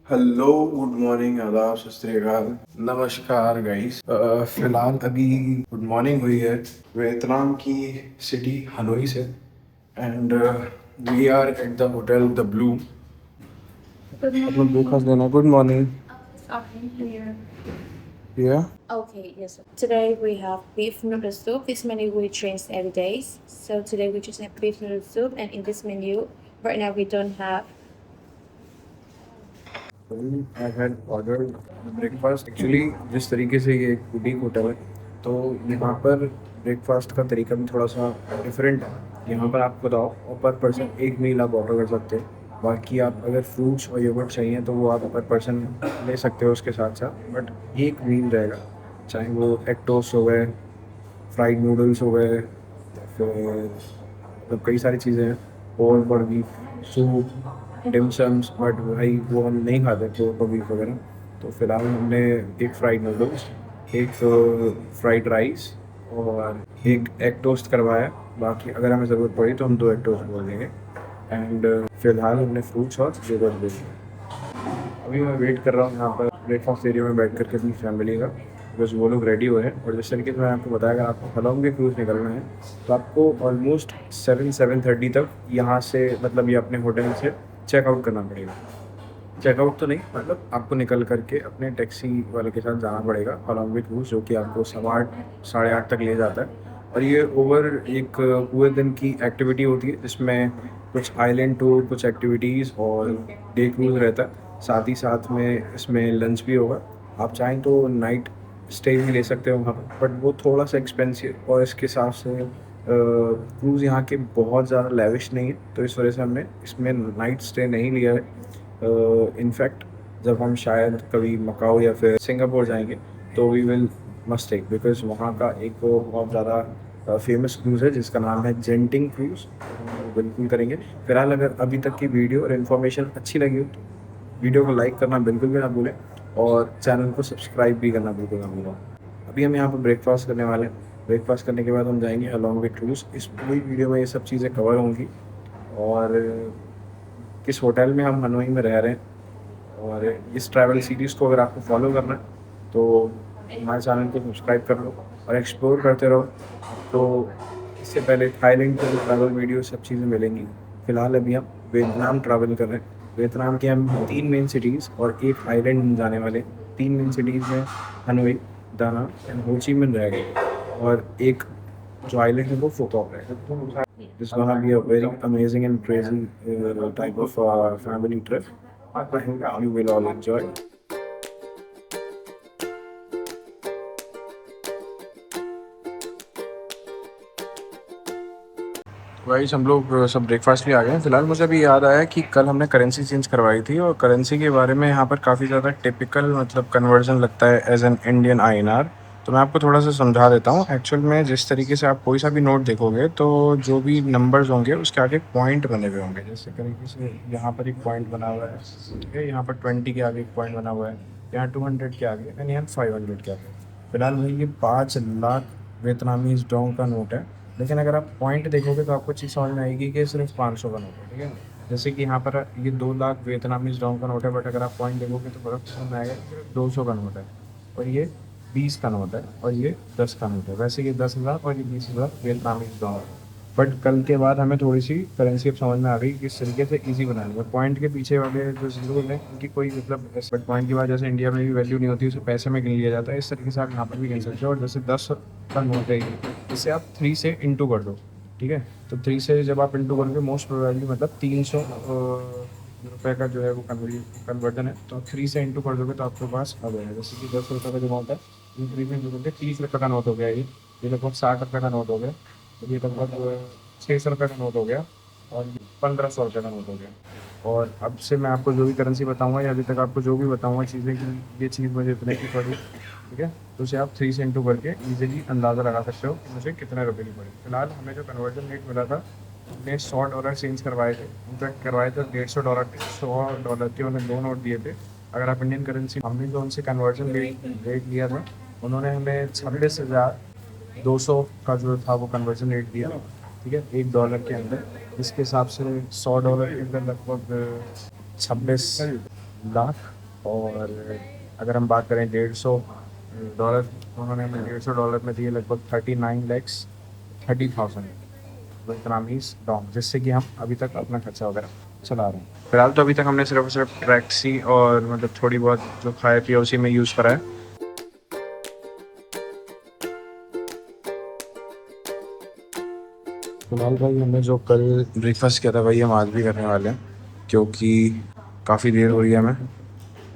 Hello, good morning, आदाब, सत श्री अकाल, नमस्कार गाइस। फिलहाल अभी गुड मॉर्निंग हुई है वियतनाम की सिटी हनोई से। And we are at the hotel the blue. अपना ब्रेकफास्ट लेना। Good morning. Afternoon here. या Okay, yes. Today we have beef noodle soup. This menu we change every day. So today we just have beef noodle soup, and in this menu, right now we don't have. I had ordered breakfast. Actually जिस तरीके से ये एक boutique hotel है, तो यहाँ पर breakfast का तरीका भी थोड़ा सा डिफरेंट है। यहाँ पर आपको बताओ, और पर पर्सन एक मील आप ऑर्डर कर सकते हैं। बाकी आप अगर फ्रूट्स और योगर्ट चाहिए तो वो आप पर पर्सन ले सकते हो उसके साथ साथ, बट एक मील रहेगा। चाहे वो एग टोस्ट हो गए, फ्राइड नूडल्स हो गए, या फिर मतलब कई सारी चीज़ें हैं, पोर्क और बीफ सूप, डिमसम्स। बट भाई वो हम नहीं खाते पोर्क और बीफ वगैरह। तो फिलहाल हमने एक फ्राइड नूडल्स, एक फ्राइड राइस और एक एग टोस्ट करवाया। बाकी अगर हमें ज़रूरत पड़ी तो हम दो एग टोस्ट बोल देंगे। एंड फिलहाल हमने फ्रूट्स और योगर्ट दे दिए। अभी मैं वेट कर रहा हूँ यहाँ पर ब्रेकफास्ट एरिया में बैठ करके अपनी फैमिली का, बिकॉज वो लोग रेडी हुए हैं। और जिस तरीके से मैंने आपको बताया, अगर आपको हलोंग के क्रूज़ निकलना है तो आपको ऑलमोस्ट 7-7:30 तक यहाँ से, मतलब ये अपने होटल से चेकआउट करना पड़ेगा। चेकआउट तो नहीं, मतलब आपको निकल करके अपने टैक्सी वाले के साथ जाना पड़ेगा हलोंग के क्रूज़, जो कि आपको 8:30 तक ले जाता है। और ये ओवर एक पूरे दिन की एक्टिविटी होती है, जिसमें कुछ आइलैंड टूर, कुछ एक्टिविटीज़ और डे क्रूज़ रहता है। साथ ही साथ में इसमें लंच भी होगा। आप चाहें तो नाइट स्टे भी ले सकते हो वहाँ पर, बट वो थोड़ा सा एक्सपेंसिव। और इसके हिसाब से क्रूज़ यहाँ के बहुत ज़्यादा लेविश नहीं है, तो इस वजह से हमने इसमें नाइट स्टे नहीं लिया है। इनफैक्ट जब हम शायद कभी मकाओ या फिर सिंगापुर जाएंगे तो we will must take, because वहाँ का एक बहुत ज़्यादा फेमस क्रूज़ है जिसका नाम है जेंटिंग क्रूज़। बिल्कुल करेंगे। फिलहाल अगर अभी तक की वीडियो और इन्फॉर्मेशन अच्छी लगी हो तो वीडियो को लाइक करना बिल्कुल भी ना भूलें, और चैनल को सब्सक्राइब भी करना बिल्कुल ना भूलें। अभी हम यहाँ पर ब्रेकफास्ट करने वाले हैं। ब्रेकफास्ट करने के बाद हम जाएंगे अलॉन्ग विद क्रूज़। इस पूरी वीडियो में ये सब चीज़ें कवर होंगी, और किस होटल में हम हनोई में रह रहे हैं, और इस ट्रैवल सीरीज़ को अगर आपको फॉलो करना है तो हमारे चैनल को सब्सक्राइब कर लो और एक्सप्लोर करते रहो। तो इससे पहले थाईलैंड के ट्रैवल वीडियो सब चीज़ें मिलेंगी। फ़िलहाल अभी हम वियतनाम ट्रैवल कर रहे हैं। वियतनाम के हम 3 मेन सिटीज़ और एक आइलैंड जाने वाले। 3 मेन सिटीज़ में हनोई, दाना एंड हो ची मिन्ह रह गए, और एक जो आइलैंड है वो फुकॉक है। This is gonna be a very amazing and crazy type of family trip. I think you will all enjoy. Vice हम लोग सब ब्रेकफास्ट लिए आ गए हैं। फिलहाल मुझे अभी याद आया कि कल हमने करेंसी चेंज करवाई थी, और करेंसी के बारे में यहाँ पर काफ़ी ज़्यादा टिपिकल मतलब कन्वर्जन लगता है एज एन इंडियन आईएनआर। तो मैं आपको थोड़ा सा समझा देता हूँ। एक्चुअल में जिस तरीके से आप कोई सा भी नोट देखोगे तो जो भी नंबर्स होंगे उसके आगे पॉइंट बने हुए होंगे। जैसे तरीके से यहाँ पर एक पॉइंट बना हुआ है, ठीक है। यहाँ पर 20 के आगे एक पॉइंट बना हुआ है, यहाँ 200 के आगे, एंड यहाँ 500 के आगे। फिलहाल भाई ये 5 लाख वियतनामीज डोंग का नोट है। लेकिन अगर आप पॉइंट देखोगे तो आपको चीज़ समझ में आएगी कि सिर्फ 500 का नोट है, ठीक है। जैसे कि यहाँ पर ये 2 लाख वियतनामीज डोंग का नोट है, बट अगर आप पॉइंट देखोगे तो बर्फ समझ में आएगा कि सिर्फ 200 का नोट है। और ये 20 का नोट है, और ये 10 का नोट है। वैसे ये 10,000 और ये 20,000 वियतनामीज डोंग है। बट कल के बाद हमें थोड़ी सी करेंसी अब समझ में आ गई कि किस तरीके से ईजी बनानी है। पॉइंट के पीछे वाले जो जीरो है उनकी कोई मतलब, बट पॉइंट के बाद जैसे इंडिया में भी वैल्यू नहीं होती, उसे पैसे में गिन लिया जाता है। इस तरीके से आप यहाँ पर भी गिन सकते हो। और जैसे 10 का नोट है, इसे आप 3 से इंटू कर दो, ठीक है। तो 3 से जब आप इंटू करोगे, मोस्ट प्रोबेबली मतलब 300 रुपये का जो है वो कन्वर्जन है। तो आप 3 से इंटू कर दोगे तो आपके पास आ जाएगा। जैसे कि 10 रुपये का जो नोट है, इन 3 से इंटू करके 30 रुपये का नोट हो गया। ये लगभग 60 रुपये का नोट हो गया। तो ये लगभग 600 रुपये का नोट हो गया, और 1500 रुपये का नोट हो गया। और अब से मैं आपको जो भी करेंसी बताऊंगा, या अभी तक आपको जो भी बताऊंगा चीज़ें, कि ये चीज़ मुझे इतने की पड़ी, ठीक है। तो उसे आप 3 से इंटू करके ईजिली अंदाज़ा लगा सकते हो कि मुझे कितने रुपये की पड़ी। फिलहाल हमें जो कन्वर्जन रेट मिला था, हमने $100 चेंज करवाए थे। इनफैक्ट करवाए थे $150 के, $100 के उन्होंने 2 नोट दिए थे। अगर आप इंडियन करेंसी, हमने जो उनसे कन्वर्जन रेट लिया था, उन्होंने हमें 26,200 का जो था वो कन्वर्जन रेट दिया, ठीक है, $1 के अंदर। इसके हिसाब से $100 के अंदर लगभग 26 लाख, और अगर हम बात करें $150, उन्होंने हमें $150 में दिए लगभग 39,30,000 वियतनामीज डोंग, जिससे कि हम अभी तक अपना खर्चा वगैरह चला रहे हैं। फिलहाल तो अभी तक हमने सिर्फ और सिर्फ टैक्सी और मतलब थोड़ी बहुत जो खाया पिया उसी में यूज़ करा है। फिलहाल भाई हमने जो कल ब्रेकफास्ट किया था वही हम आज भी करने वाले हैं, क्योंकि काफ़ी देर हो रही है हमें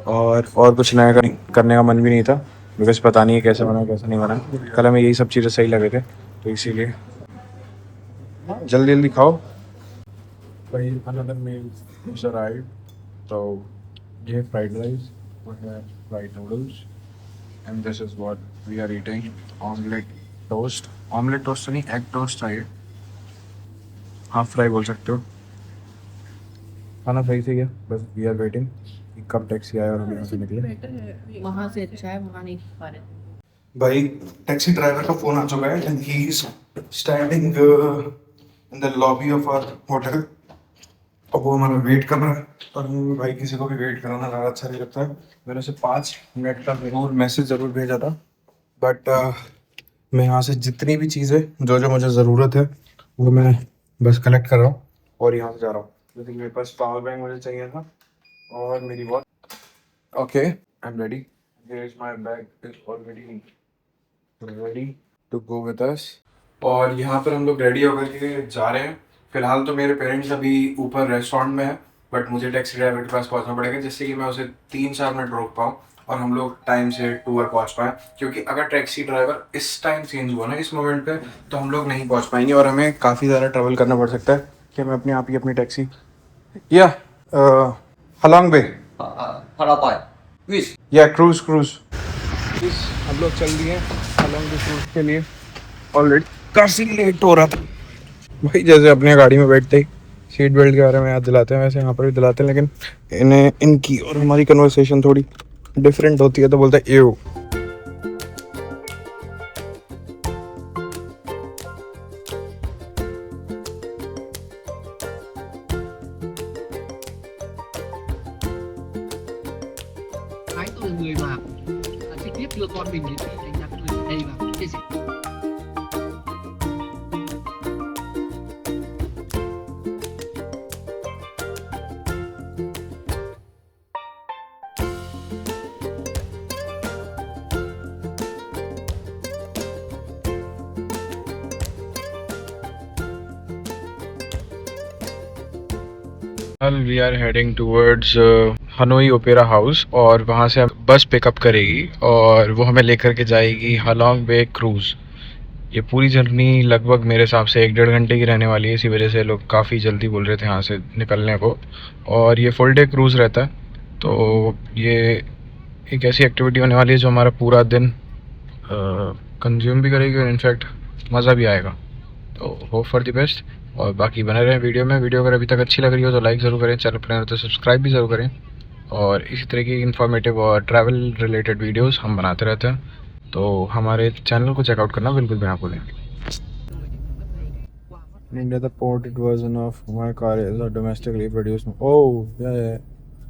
और कुछ नया करने का मन भी नहीं था, बिकॉज पता नहीं है कैसे बना कैसे नहीं बना। कल हमें यही सब चीज़ें सही लगे थे, तो इसीलिए जल्दी जल्दी खाओ भाई। अनदर मील राइड, तो ये है फ्राइड राइस, वो है fried noodles, and this is what we are eating. Omelette toast तो नहीं, एग टोस्ट है, हाफ फ्राई बोल सकते हो। खाना सही से गया, बस वी आर वेटिंग कब टैक्सी आया और हम यहाँ से निकले। वहाँ से अच्छा है, वहाँ नहीं खा रहे। भाई टैक्सी ड्राइवर का फोन आ चुका है and he is standing in the lobby of our hotel, और वो हमारा वेट कर रहा है। और भाई किसी को भी वेट कराना ज़्यादा अच्छा नहीं लगता है। मैंने उसे 5 मिनट का मैसेज ज़रूर भेजा था, बट मैं यहाँ से जितनी भी चीज़ें जो जो मुझे ज़रूरत है वो मैं बस कलेक्ट कर रहा हूँ और यहाँ से जा रहा हूँ। जैसे कि मेरे पास पावर बैंक मुझे चाहिए था और मेरी watch. Okay, I am ready. Here is my bag, is already ready to go with us. और यहाँ पर हम लोग रेडी होकर के जा रहे हैं। फिलहाल तो मेरे पेरेंट्स अभी ऊपर रेस्टोरेंट में है, बट मुझे टैक्सी ड्राइवर के पास पहुँचना पड़ेगा, जिससे कि मैं उसे 3-4 मिनट रोक पाऊँ और हम लोग टाइम से टूर पहुँच पाएँ। क्योंकि अगर टैक्सी ड्राइवर इस टाइम चेंज हुआ ना इस मोमेंट पे, तो हम लोग नहीं पहुँच पाएंगे और हमें काफ़ी ज़्यादा ट्रैवल करना पड़ सकता है। कि मैं अपने आप ही अपनी टैक्सी या हलॉन्ग बे या क्रूज हम लोग चल दिए हलॉन्ग बे क्रूज के लिए। ऑलरेडी काफ़ी लेट हो रहा था भाई। जैसे अपने गाड़ी में बैठते ही सीट बेल्ट के बारे में याद दिलाते हैं, वैसे यहाँ पर भी दिलाते हैं, लेकिन इन्हें इनकी और हमारी कन्वर्सेशन थोड़ी डिफरेंट होती है, तो बोलते हैं एओ। Thái từ người mà trực tiếp đưa con mình đến khi đánh giá người ở đây và chia sẻ. We are heading towards Hanoi Opera House, और वहाँ से बस पिकअप करेगी और वो हमें लेकर के जाएगी हलॉन्ग बे क्रूज़। ये पूरी जर्नी लगभग मेरे हिसाब से 1-1.5 घंटे की रहने वाली है, इसी वजह से लोग काफ़ी जल्दी बोल रहे थे यहाँ से निकलने को। और ये फुल डे क्रूज़ रहता है, तो ये एक ऐसी एक्टिविटी होने वाली है जो हमारा पूरा दिन कंज्यूम भी करेगी और इनफैक्ट मज़ा भी आएगा। तो होप फॉर द बेस्ट, और बाकी बने रहें वीडियो में। वीडियो अगर अभी तक अच्छी लग रही हो तो लाइक ज़रूर करें, चैनल पर तो सब्सक्राइब भी ज़रूर करें, और इसी तरह की इन्फॉर्मेटिव और ट्रैवल रिलेटेड वीडियोस हम बनाते रहते हैं, तो हमारे चैनल को चेकआउट करना बिल्कुल भी ना भूलें। India, the ported version of my car is a domestically produced. Oh, yeah,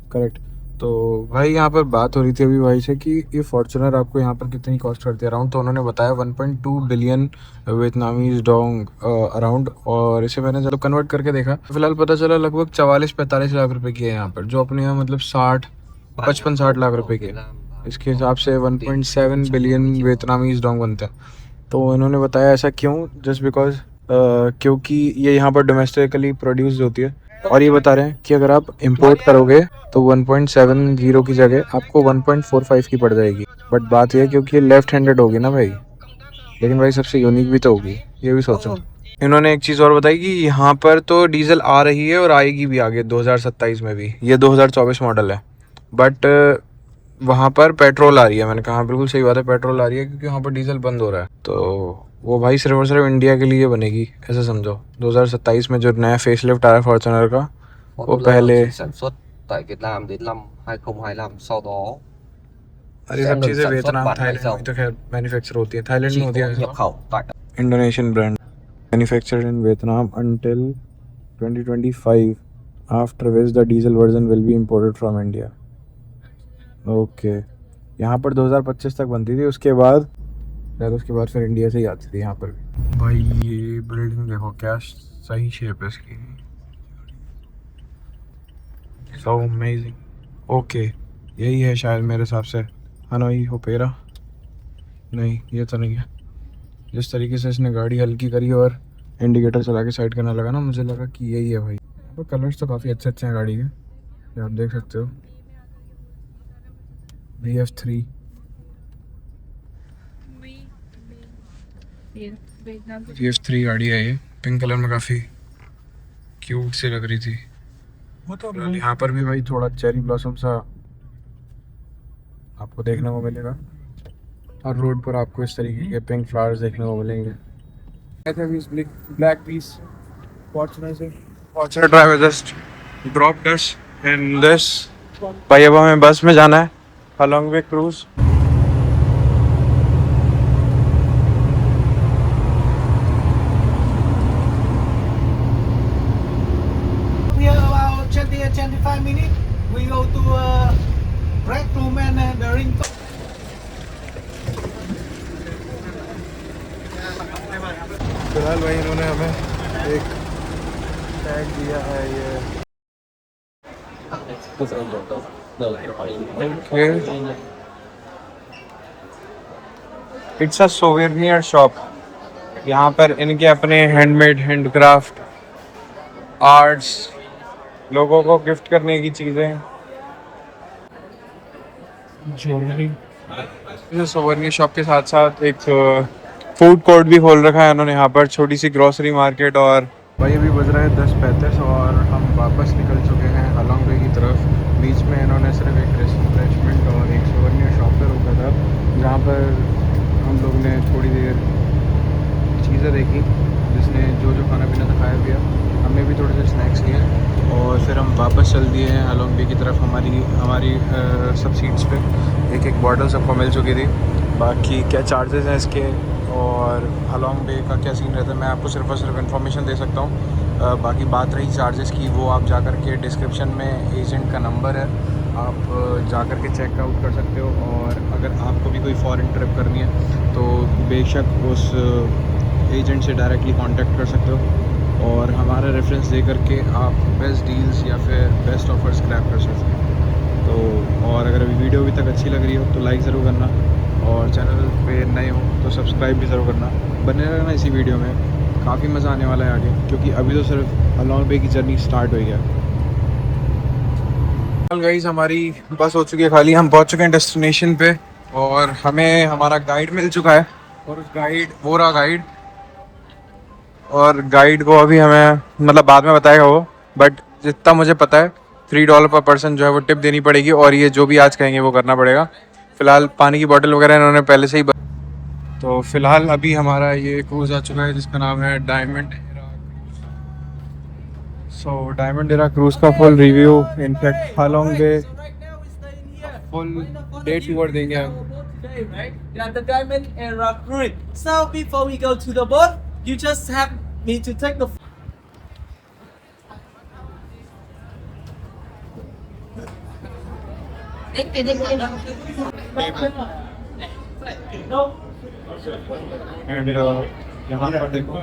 correct. तो भाई यहाँ पर बात हो रही थी अभी भाई से कि ये फॉर्च्यूनर आपको यहाँ पर कितनी कॉस्ट करती है अराउंड, तो उन्होंने बताया 1.2 बिलियन वियतनामीज डोंग अराउंड। और इसे मैंने जब कन्वर्ट करके देखा, फिलहाल पता चला लगभग 44-45 लाख रुपए की है यहाँ पर, जो अपने यहाँ मतलब 55-60 लाख रुपए की है। इसके हिसाब से 1.7 बिलियन वियतनामीज डोंग बनते हैं। तो इन्होंने बताया ऐसा क्यों, जस्ट बिकॉज क्योंकि ये यहाँ पर डोमेस्टिकली प्रोड्यूस होती है। और ये बता रहे हैं कि अगर आप इंपोर्ट करोगे तो 1.70 की जगह आपको 1.45 की पड़ जाएगी। बट बात यह है क्योंकि ये लेफ्ट हैंडेड होगी ना भाई, लेकिन भाई सबसे यूनिक भी तो होगी, ये भी सोचो। इन्होंने एक चीज़ और बताई कि यहाँ पर तो डीजल आ रही है और आएगी भी आगे 2027 में भी, ये 2024 मॉडल है, बट वहाँ पर पेट्रोल आ रही है। मैंने कहा बिल्कुल सही बात है, पेट्रोल आ रही है क्योंकि वहाँ पर डीजल बंद हो रहा है। तो वो भाई सिर्फ और सिर्फ इंडिया के लिए बनेगी, ऐसा समझो। 2027 में जो नया फेसलिफ्ट आ रहा है फॉर्च्यूनर का, वो पहले sản xuất tại Việt Nam đến năm 2025, sau đó अरे सब चीज़ें वियतनाम थाईलैंड में तो खैर मैन्युफैक्चर होती है, थाईलैंड में होती है nhập khẩu tại Indonesian brand, manufactured in Vietnam until 2025, after which the diesel version will be imported from India। Okay, यहाँ पर 2025 तक बनती थी, उसके बाद शायद उसके बाद फिर इंडिया से ही आती थी यहाँ पर भी। भाई ये बिल्डिंग देखो क्या सही शेप है इसकी, सो अमेजिंग। ओके यही है शायद मेरे हिसाब से, हनोई ओपेरा, नहीं ये तो नहीं है। जिस तरीके से इसने गाड़ी हल्की करी और इंडिकेटर चला के साइड करने लगा ना, मुझे लगा कि यही है भाई। तो कलर्स तो काफ़ी अच्छे अच्छे हैं गाड़ी के, ये आप देख सकते हो। VF3 VF3 गाड़ी है ये, पिंक कलर में काफ़ी क्यूट सी लग रही थी। और यहाँ पर भी भाई थोड़ा चेरी ब्लॉसम सा आपको देखने को मिलेगा, और रोड पर आपको इस तरीके के पिंक फ्लावर्स देखने को मिलेंगे। Black piece Fortuner driver just dropped us in this. भाई अब हमें बस में जाना है Halong Bay cruise. We are about 20-25 minutes. We go to break room and the ring. फिलहाल भाई इन्होंने हमें एक टैग दिया है ये, इट्स अ सोवेनियर शॉप। यहाँ पर इनके अपने हैंडमेड हैंडक्राफ्ट आर्ट्स, लोगों को गिफ्ट करने की चीज़ें, ज्वेलरी। सोवेनियर शॉप के साथ साथ एक फूड कोर्ट भी खोल रखा है उन्होंने यहाँ पर, छोटी सी ग्रोसरी मार्केट। और भाई अभी बज रहा है 10:35 और हम वापस निकल चुके हैं अलोंग वे की तरफ। बीच में इन्होंने सिर्फ एक रेस्टोरेंट और एक सोवेनियर शॉप पर रोका था, जहाँ पर हम लोग ने थोड़ी देर चीज़ें देखी, जिसने जो जो खाना पीना था खाया पिया, हमने भी थोड़े से स्नैक्स लिए और फिर हम वापस चल दिए हैं अलोंग वे की तरफ। हमारी सब सीट्स पे एक एक बॉटल सबको मिल चुकी थी। बाकी क्या चार्जेस हैं इसके और अलोंग वे का क्या सीन रहता है, मैं आपको सिर्फ और सिर्फ इन्फॉर्मेशन दे सकता हूँ। बाकी बात रही चार्जेस की, वो आप जा कर के डिस्क्रिप्शन में एजेंट का नंबर है, आप जा कर के चेकआउट कर सकते हो। और अगर आपको भी कोई फॉरेन ट्रिप करनी है तो बेशक उस एजेंट से डायरेक्टली कांटेक्ट कर सकते हो और हमारा रेफरेंस दे करके आप बेस्ट डील्स या फिर बेस्ट ऑफर्स क्रैप कर सकते हो। तो और अगर अभी वीडियो अभी तक अच्छी लग रही हो तो लाइक ज़रूर करना, और चैनल पे नए हो तो सब्सक्राइब भी ज़रूर करना। बने रहना इसी वीडियो में, काफ़ी मज़ा आने वाला है आगे, क्योंकि अभी तो सिर्फ अलोंग वे की जर्नी स्टार्ट हुई है। गाइस हमारी बस हो चुकी है खाली, हम पहुंच चुके हैं डेस्टिनेशन पे और हमें हमारा गाइड मिल चुका है। और उस गाइड, वो रहा गाइड, और गाइड को अभी हमें मतलब बाद में बताएगा वो, बट जितना मुझे पता है $3 पर पर्सन जो है वो टिप देनी पड़ेगी, और ये जो भी आज कहेंगे वो करना पड़ेगा। फ़िलहाल पानी की बोतल वगैरह इन्होंने पहले से ही तो फ़िलहाल अभी हमारा ये क्रूज़ आ चुका है जिसका नाम है डायमंड एरा। सो डायमंड एरा क्रूज़ का full review, in fact Halong Bay full day tour देंगे हम। Yeah, the Diamond Era Cruise. So before we go to the boat, you just have me to take the. And यहाँ पर देखो